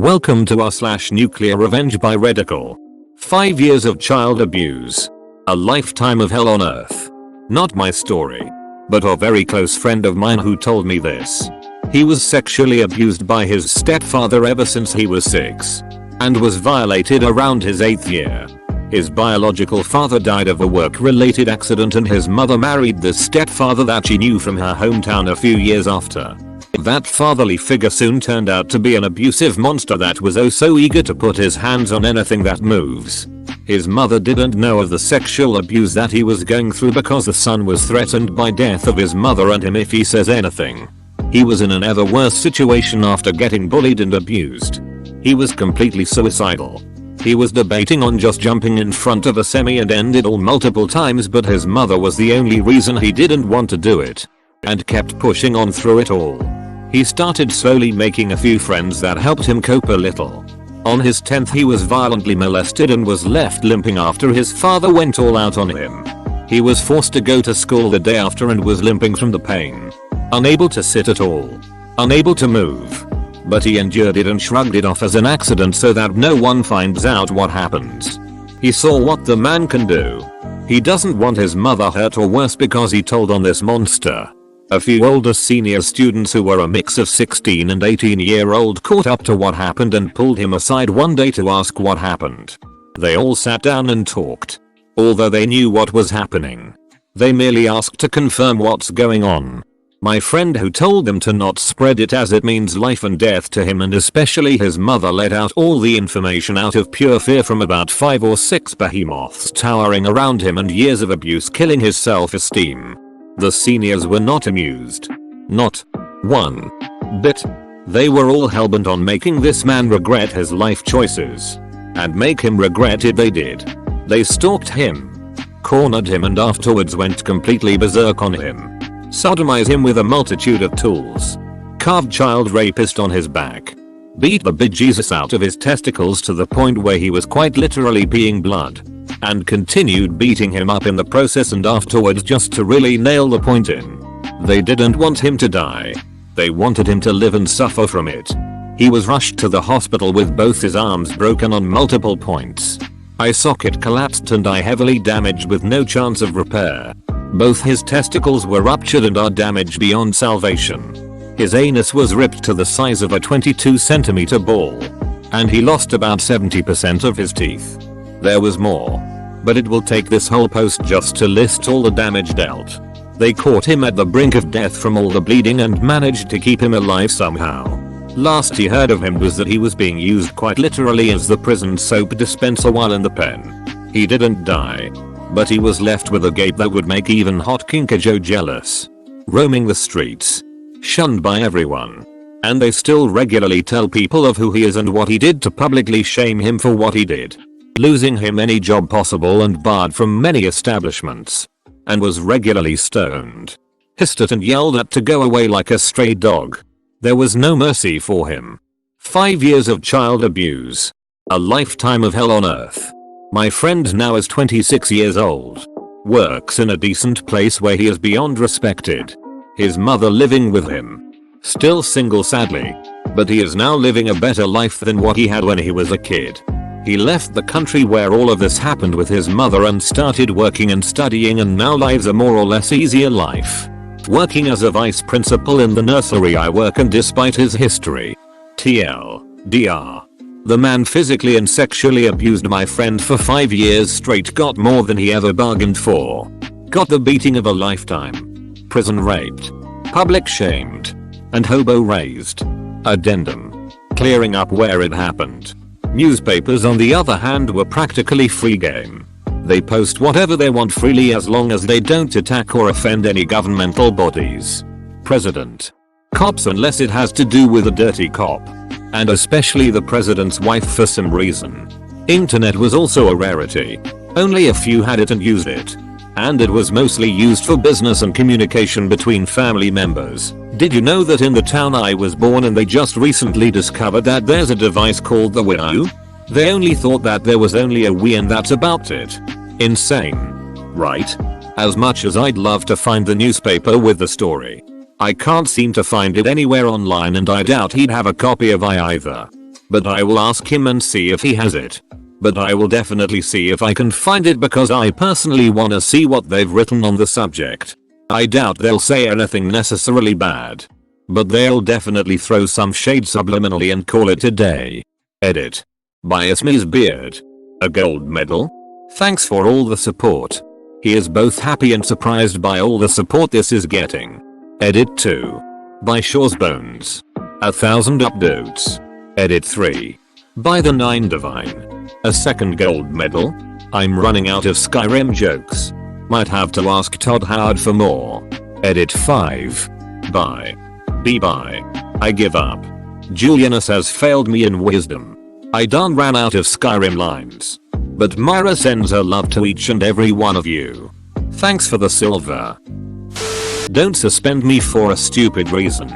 Welcome to r/Nuclear Revenge by Radical. 5 years of child abuse. A lifetime of hell on earth. Not my story, but a very close friend of mine who told me this. He was sexually abused by his stepfather ever since he was 6 and was violated around his 8th year. His biological father died of a work-related accident and his mother married the stepfather that she knew from her hometown a few years after. That fatherly figure soon turned out to be an abusive monster that was oh so eager to put his hands on anything that moves. His mother didn't know of the sexual abuse that he was going through because the son was threatened by death of his mother and him if he says anything. He was in an ever worse situation after getting bullied and abused. He was completely suicidal. He was debating on just jumping in front of a semi and end it all multiple times, but his mother was the only reason he didn't want to do it and kept pushing on through it all. He started slowly making a few friends that helped him cope a little. On his 10th he was violently molested and was left limping after his father went all out on him. He was forced to go to school the day after and was limping from the pain. Unable to sit at all. Unable to move. But he endured it and shrugged it off as an accident so that no one finds out what happens. He saw what the man can do. He doesn't want his mother hurt or worse because he told on this monster. A few older senior students who were a mix of 16 and 18-year-old caught up to what happened and pulled him aside one day to ask what happened. They all sat down and talked. Although they knew what was happening, they merely asked to confirm what's going on. My friend who told them to not spread it as it means life and death to him and especially his mother let out all the information out of pure fear from about 5 or 6 behemoths towering around him and years of abuse killing his self-esteem. The seniors were not amused. Not one bit. They were all hellbent on making this man regret his life choices. And make him regret it they did. They stalked him, cornered him and afterwards went completely berserk on him. Sodomized him with a multitude of tools. Carved child rapist on his back. Beat the bejesus out of his testicles to the point where he was quite literally peeing blood. And continued beating him up in the process and afterwards just to really nail the point in. They didn't want him to die. They wanted him to live and suffer from it. He was rushed to the hospital with both his arms broken on multiple points. Eye socket collapsed and eye heavily damaged with no chance of repair. Both his testicles were ruptured and are damaged beyond salvation. His anus was ripped to the size of a 22-centimeter ball. And he lost about 70% of his teeth. There was more. But it will take this whole post just to list all the damage dealt. They caught him at the brink of death from all the bleeding and managed to keep him alive somehow. Last he heard of him was that he was being used quite literally as the prison soap dispenser while in the pen. He didn't die. But he was left with a gape that would make even hot Kinker Joe jealous. Roaming the streets. Shunned by everyone. And they still regularly tell people of who he is and what he did to publicly shame him for what he did. Losing him any job possible and barred from many establishments. And was regularly stoned. Hissed at and yelled at to go away like a stray dog. There was no mercy for him. 5 years of child abuse. A lifetime of hell on earth. My friend now is 26 years old. Works in a decent place where he is beyond respected. His mother living with him. Still single sadly. But he is now living a better life than what he had when he was a kid. He left the country where all of this happened with his mother and started working and studying and now lives a more or less easier life. Working as a vice principal in the nursery I work and despite his history. TLDR. The man physically and sexually abused my friend for 5 years straight, got more than he ever bargained for. Got the beating of a lifetime. Prison raped. Public shamed. And hobo raised. Addendum. Clearing up where it happened. Newspapers on the other hand were practically free game. They post whatever they want freely as long as they don't attack or offend any governmental bodies. President. Cops unless it has to do with a dirty cop. And especially the president's wife for some reason. Internet was also a rarity. Only a few had it and used it. And it was mostly used for business and communication between family members. Did you know that in the town I was born and they just recently discovered that there's a device called the Wii? They only thought that there was only a Wii and that's about it. Insane. Right? As much as I'd love to find the newspaper with the story, I can't seem to find it anywhere online and I doubt he'd have a copy of I either. but I will ask him and see if he has it. But I will definitely see if I can find it because I personally wanna see what they've written on the subject. I doubt they'll say anything necessarily bad, but they'll definitely throw some shade subliminally and call it a day. Edit. By Ismi's beard. A gold medal? Thanks for all the support. He is both happy and surprised by all the support this is getting. Edit 2. By Shaw's Bones. 1,000 upvotes. Edit 3. By the 9 Divine. A second gold medal? I'm running out of Skyrim jokes. Might have to ask Todd Howard for more. Edit 5. By B-Bye. I give up. Julianus has failed me in wisdom. I done ran out of Skyrim lines. But Myra sends her love to each and every one of you. Thanks for the silver. Don't suspend me for a stupid reason.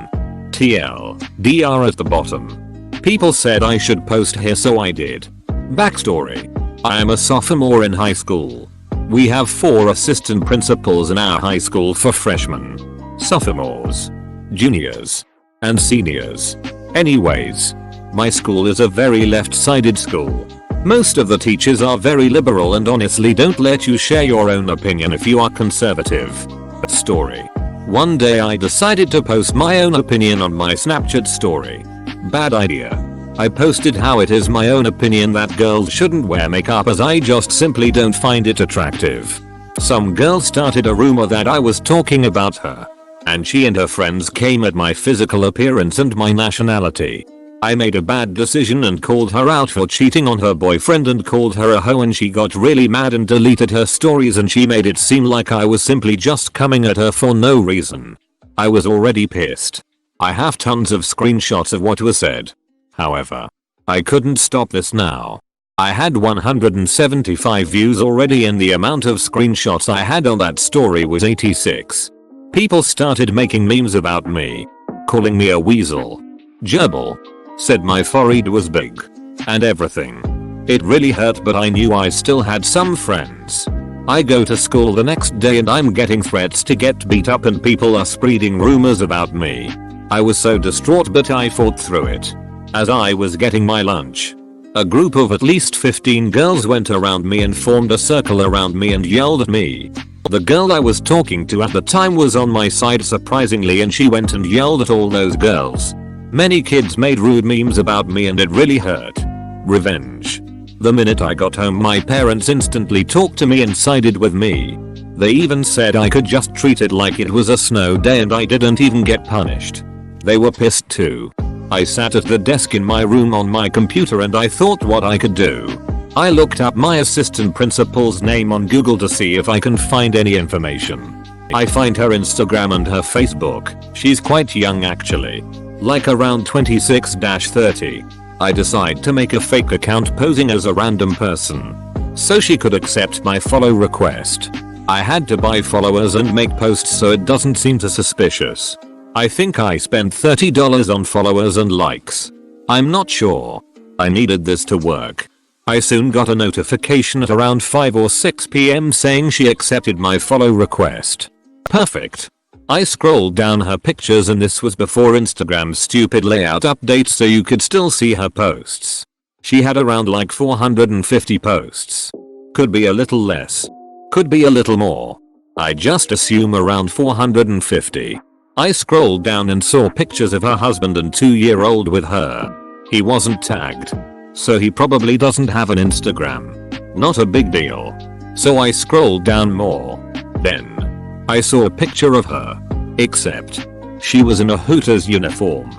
TLDR at the bottom. People said I should post here so I did. Backstory. I am a sophomore in high school. We have 4 assistant principals in our high school for freshmen, sophomores, juniors, and seniors. Anyways, my school is a very left-sided school. Most of the teachers are very liberal and honestly don't let you share your own opinion if you are conservative. Story. One day I decided to post my own opinion on my Snapchat story. Bad idea. I posted how it is my own opinion that girls shouldn't wear makeup as I just simply don't find it attractive. Some girl started a rumor that I was talking about her, and she and her friends came at my physical appearance and my nationality. I made a bad decision and called her out for cheating on her boyfriend and called her a hoe, and she got really mad and deleted her stories, and she made it seem like I was simply just coming at her for no reason. I was already pissed. I have tons of screenshots of what was said. However, I couldn't stop this now. I had 175 views already and the amount of screenshots I had on that story was 86. People started making memes about me, calling me a weasel, gerbil, said my forehead was big, and everything. It really hurt, but I knew I still had some friends. I go to school the next day and I'm getting threats to get beat up and people are spreading rumors about me. I was so distraught, but I fought through it. As I was getting my lunch, a group of at least 15 girls went around me and formed a circle around me and yelled at me. The girl I was talking to at the time was on my side surprisingly, and she went and yelled at all those girls. Many kids made rude memes about me and it really hurt. Revenge. The minute I got home, my parents instantly talked to me and sided with me. They even said I could just treat it like it was a snow day and I didn't even get punished. They were pissed too. I sat at the desk in my room on my computer and I thought what I could do. I looked up my assistant principal's name on Google to see if I can find any information. I find her Instagram and her Facebook. She's quite young actually, like around 26-30. I decide to make a fake account posing as a random person, so she could accept my follow request. I had to buy followers and make posts so it doesn't seem too suspicious. I think I spent $30 on followers and likes. I'm not sure. I needed this to work. I soon got a notification at around 5 or 6 PM saying she accepted my follow request. Perfect. I scrolled down her pictures and this was before Instagram's stupid layout update so you could still see her posts. She had around like 450 posts. Could be a little less. Could be a little more. I just assume around 450. I scrolled down and saw pictures of her husband and 2-year-old with her. He wasn't tagged, so he probably doesn't have an Instagram. Not a big deal. So I scrolled down more. Then I saw a picture of her, except she was in a Hooters uniform.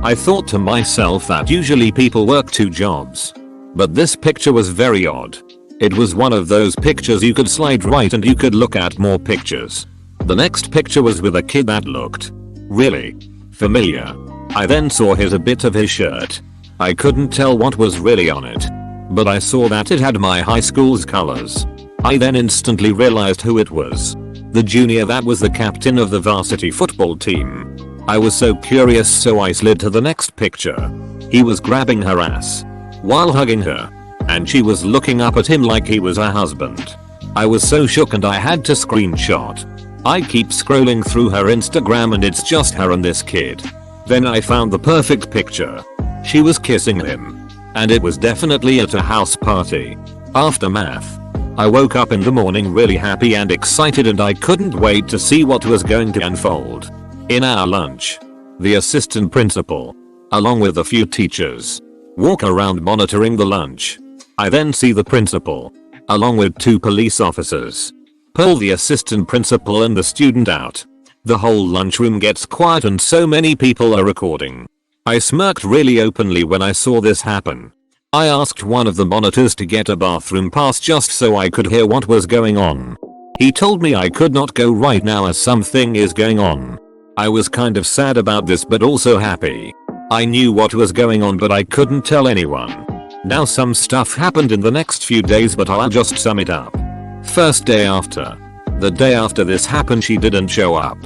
I thought to myself that usually people work 2 jobs, but this picture was very odd. It was one of those pictures you could slide right and you could look at more pictures. The next picture was with a kid that looked really familiar. I then saw a bit of his shirt. I couldn't tell what was really on it, but I saw that it had my high school's colors. I then instantly realized who it was. The junior that was the captain of the varsity football team. I was so curious, so I slid to the next picture. He was grabbing her ass while hugging her, and she was looking up at him like he was her husband. I was so shook and I had to screenshot. I keep scrolling through her Instagram and it's just her and this kid. Then I found the perfect picture. She was kissing him. and it was definitely at a house party. After math, I woke up in the morning really happy and excited, and I couldn't wait to see what was going to unfold. In our lunch, the assistant principal, along with a few teachers, walk around monitoring the lunch. I then see the principal, along with 2 police officers, pull the assistant principal and the student out. The whole lunchroom gets quiet and so many people are recording. I smirked really openly when I saw this happen. I asked one of the monitors to get a bathroom pass just so I could hear what was going on. He told me I could not go right now as something is going on. I was kind of sad about this but also happy. I knew what was going on but I couldn't tell anyone. Now some stuff happened in the next few days but I'll just sum it up. First day after. The day after this happened she didn't show up.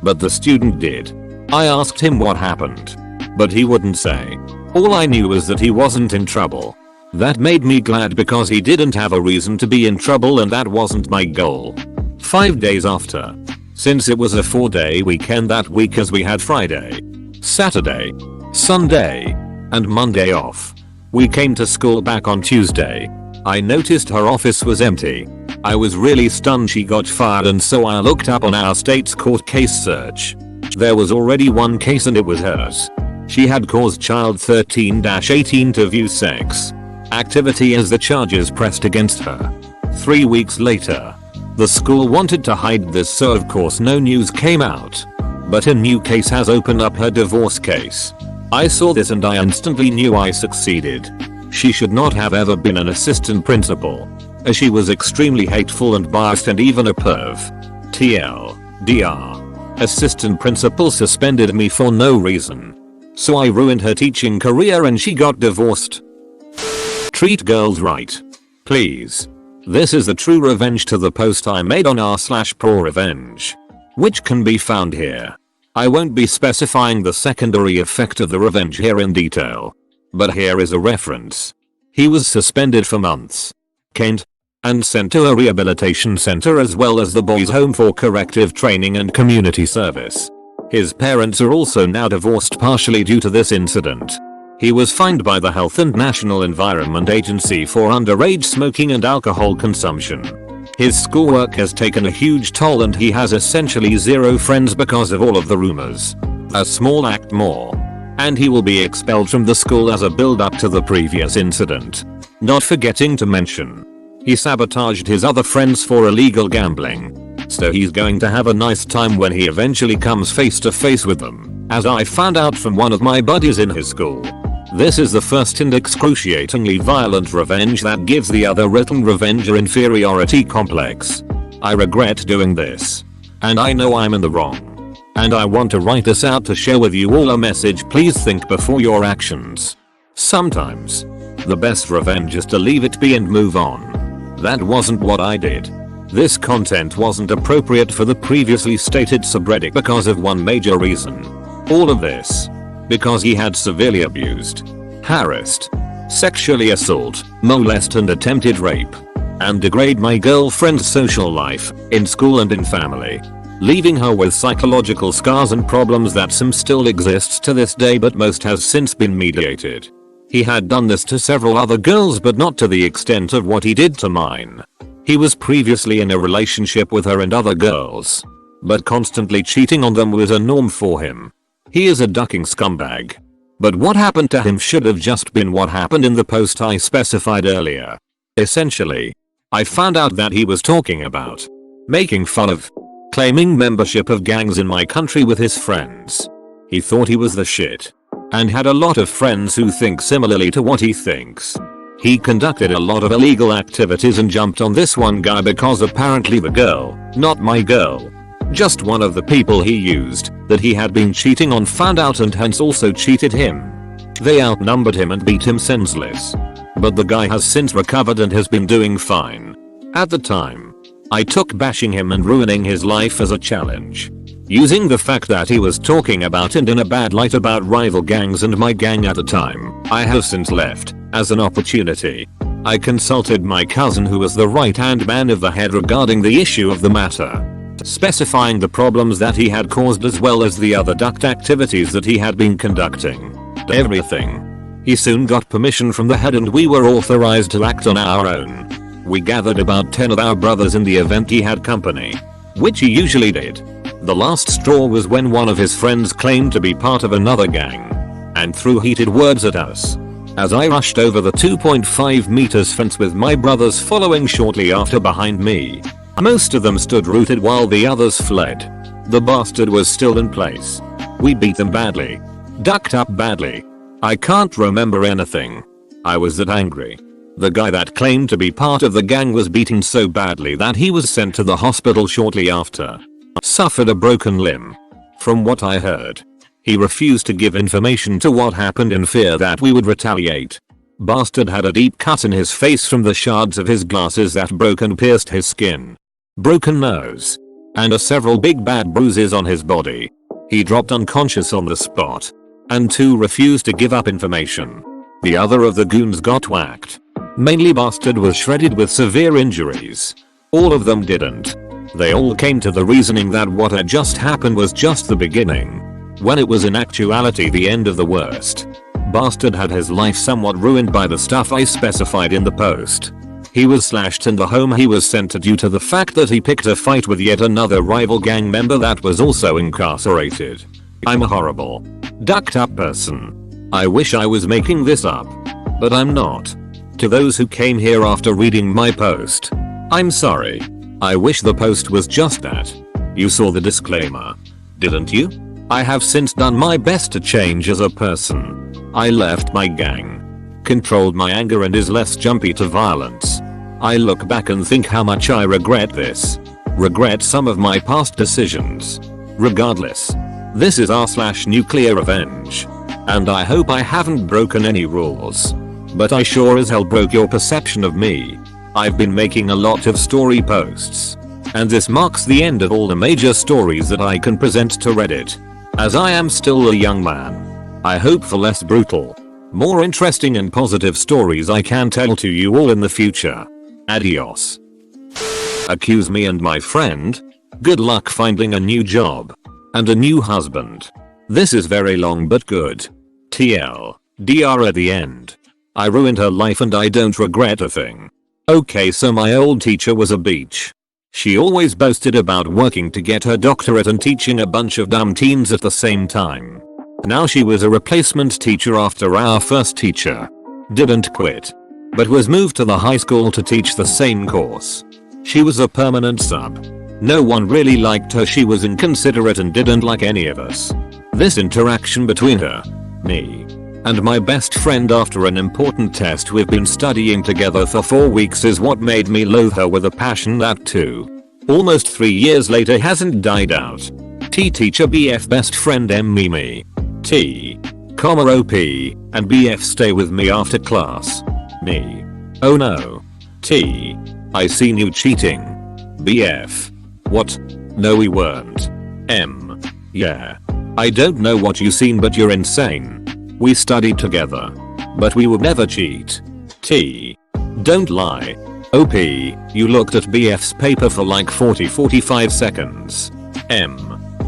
But the student did. I asked him what happened. But he wouldn't say. All I knew was that he wasn't in trouble. That made me glad because he didn't have a reason to be in trouble and that wasn't my goal. 5 days after. Since it was a 4-day weekend that week as we had Friday, Saturday, Sunday, and Monday off. We came to school back on Tuesday. I noticed her office was empty. I was really stunned she got fired and so I looked up on our state's court case search. There was already one case and it was hers. She had caused child 13-18 to view sex activity as the charges pressed against her. 3 weeks later, the school wanted to hide this so of course no news came out. But a new case has opened up her divorce case. I saw this and I instantly knew I succeeded. She should not have ever been an assistant principal, as she was extremely hateful and biased and even a perv. TLDR. Assistant principal suspended me for no reason. So I ruined her teaching career and she got divorced. Treat girls right. Please. This is the true revenge to the post I made on r/pro-revenge, which can be found here. I won't be specifying the secondary effect of the revenge here in detail. But here is a reference. He was suspended for months, caned, and sent to a rehabilitation center as well as the boys' home for corrective training and community service. His parents are also now divorced partially due to this incident. He was fined by the Health and National Environment Agency for underage smoking and alcohol consumption. His schoolwork has taken a huge toll and he has essentially zero friends because of all of the rumors. A small act more, and he will be expelled from the school as a build-up to the previous incident. Not forgetting to mention, he sabotaged his other friends for illegal gambling. So he's going to have a nice time when he eventually comes face to face with them, as I found out from one of my buddies in his school. This is the first and excruciatingly violent revenge that gives the other written revenge or inferiority complex. I regret doing this. And I know I'm in the wrong. And I want to write this out to share with you all a message: please think before your actions. Sometimes, the best revenge is to leave it be and move on. That wasn't what I did. This content wasn't appropriate for the previously stated subreddit because of one major reason. All of this because he had severely abused, harassed, sexually assault, molest and attempted rape, and degrade my girlfriend's social life, in school and in family, leaving her with psychological scars and problems that some still exists to this day but most has since been mediated. He had done this to several other girls but not to the extent of what he did to mine. He was previously in a relationship with her and other girls, but constantly cheating on them was a norm for him. He is a ducking scumbag. But what happened to him should have just been what happened in the post I specified earlier. Essentially, I found out that he was talking about making fun of, claiming membership of gangs in my country with his friends. He thought he was the shit, and had a lot of friends who think similarly to what he thinks. He conducted a lot of illegal activities and jumped on this one guy because apparently the girl, not my girl, just one of the people he used, that he had been cheating on, found out and hence also cheated him. They outnumbered him and beat him senseless. But the guy has since recovered and has been doing fine. At the time, I took bashing him and ruining his life as a challenge, using the fact that he was talking about and in a bad light about rival gangs and my gang at the time. I have since left, as an opportunity. I consulted my cousin who was the right-hand man of the head regarding the issue of the matter, specifying the problems that he had caused as well as the other duct activities that he had been conducting. Everything. He soon got permission from the head and we were authorized to act on our own. We gathered about 10 of our brothers in the event he had company, which he usually did. The last straw was when one of his friends claimed to be part of another gang and threw heated words at us. As I rushed over the 2.5 meters fence with my brothers following shortly after behind me, most of them stood rooted while the others fled. The bastard was still in place. We beat them badly. Ducked up badly. I can't remember anything. I was that angry. The guy that claimed to be part of the gang was beaten so badly that he was sent to the hospital shortly after. Suffered a broken limb. From what I heard, he refused to give information to what happened in fear that we would retaliate. Bastard had a deep cut in his face from the shards of his glasses that broke and pierced his skin. Broken nose. And several big bad bruises on his body. He dropped unconscious on the spot. And 2 refused to give up information. The other of the goons got whacked. Mainly Bastard was shredded with severe injuries. All of them didn't. They all came to the reasoning that what had just happened was just the beginning, when it was in actuality the end of the worst. Bastard had his life somewhat ruined by the stuff I specified in the post. He was slashed in the home he was sent to due to the fact that he picked a fight with yet another rival gang member that was also incarcerated. I'm a horrible, ducked up person. I wish I was making this up, but I'm not. To those who came here after reading my post, I'm sorry. I wish the post was just that. You saw the disclaimer, didn't you? I have since done my best to change as a person. I left my gang, controlled my anger and is less jumpy to violence. I look back and think how much I regret this. Regret some of my past decisions. Regardless, this is r/NuclearRevenge. And I hope I haven't broken any rules. But I sure as hell broke your perception of me. I've been making a lot of story posts. And this marks the end of all the major stories that I can present to Reddit. As I am still a young man, I hope for less brutal, more interesting and positive stories I can tell to you all in the future. Adios. Accuse me and my friend. Good luck finding a new job. And a new husband. This is very long but good. TL. DR at the end. I ruined her life and I don't regret a thing. Okay, so my old teacher was a beach. She always boasted about working to get her doctorate and teaching a bunch of dumb teens at the same time. Now she was a replacement teacher after our first teacher didn't quit, but was moved to the high school to teach the same course. She was a permanent sub. No one really liked her. She was inconsiderate and didn't like any of us. This interaction between her, me, and my best friend after an important test we've been studying together for 4 weeks is what made me loathe her with a passion that too, almost 3 years later, hasn't died out. T teacher BF best friend M Mimi. T, OP, and BF stay with me after class. Me. Oh no. T, I seen you cheating. BF. What? No we weren't. M. Yeah. I don't know what you seen but you're insane. We studied together, but we would never cheat. T. Don't lie. OP, you looked at BF's paper for like 45 seconds. M.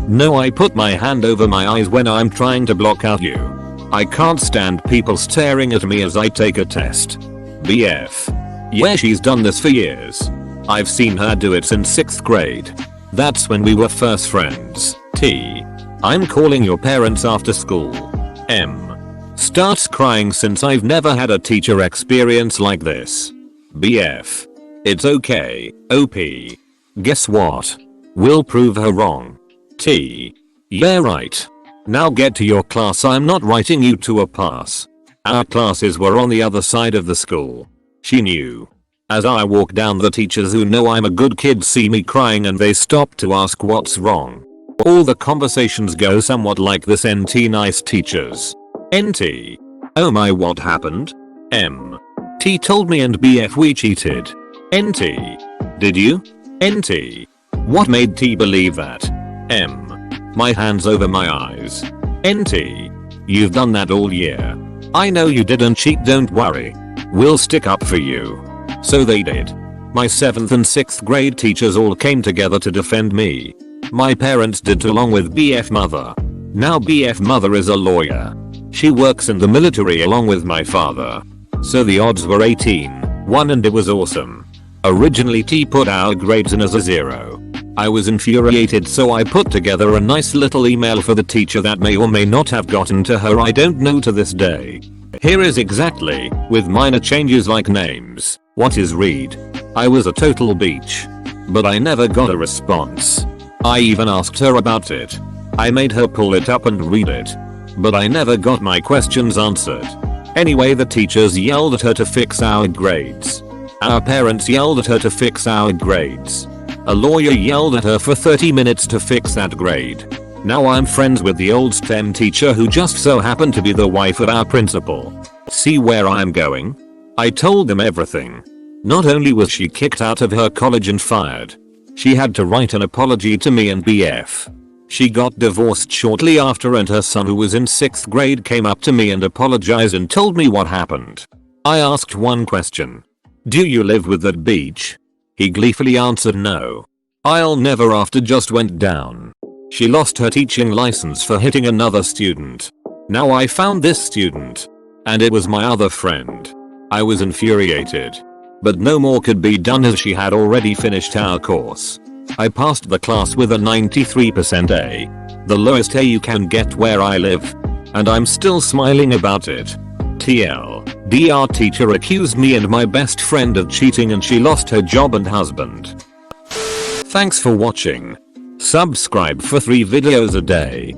No, I put my hand over my eyes when I'm trying to block out you. I can't stand people staring at me as I take a test. BF. Yeah, she's done this for years. I've seen her do it since 6th grade. That's when we were first friends. T. I'm calling your parents after school. M. Starts crying since I've never had a teacher experience like this. BF. It's okay, OP. Guess what? We'll prove her wrong. T. Yeah right. Now get to your class, I'm not writing you to a pass. Our classes were on the other side of the school. She knew. As I walk down, the teachers who know I'm a good kid see me crying and they stop to ask what's wrong. All the conversations go somewhat like this: NT nice teachers. NT. Oh my, what happened? M. T told me and BF we cheated. NT. Did you? NT. What made T believe that? M. My hands over my eyes. NT. You've done that all year. I know you didn't cheat, don't worry. We'll stick up for you. So they did. My 7th and 6th grade teachers all came together to defend me. My parents did too, along with BF mother. Now BF mother is a lawyer. She works in the military along with my father. So the odds were 18-1 and it was awesome. Originally T put our grades in as a 0. I was infuriated, so I put together a nice little email for the teacher that may or may not have gotten to her, I don't know to this day. Here is exactly, with minor changes like names, what is read. I was a total beach. But I never got a response. I even asked her about it. I made her pull it up and read it. But I never got my questions answered. Anyway, the teachers yelled at her to fix our grades. Our parents yelled at her to fix our grades. A lawyer yelled at her for 30 minutes to fix that grade. Now I'm friends with the old STEM teacher who just so happened to be the wife of our principal. See where I'm going? I told them everything. Not only was she kicked out of her college and fired, she had to write an apology to me and BF. She got divorced shortly after and her son, who was in 6th grade, came up to me and apologized and told me what happened. I asked one question. Do you live with that beach? He gleefully answered no. I'll never, after just went down. She lost her teaching license for hitting another student. Now I found this student. And it was my other friend. I was infuriated. But no more could be done as she had already finished our course. I passed the class with a 93% A. The lowest A you can get where I live. And I'm still smiling about it. TL. Our teacher accused me and my best friend of cheating and she lost her job and husband. Thanks for watching. Subscribe for 3 videos a day.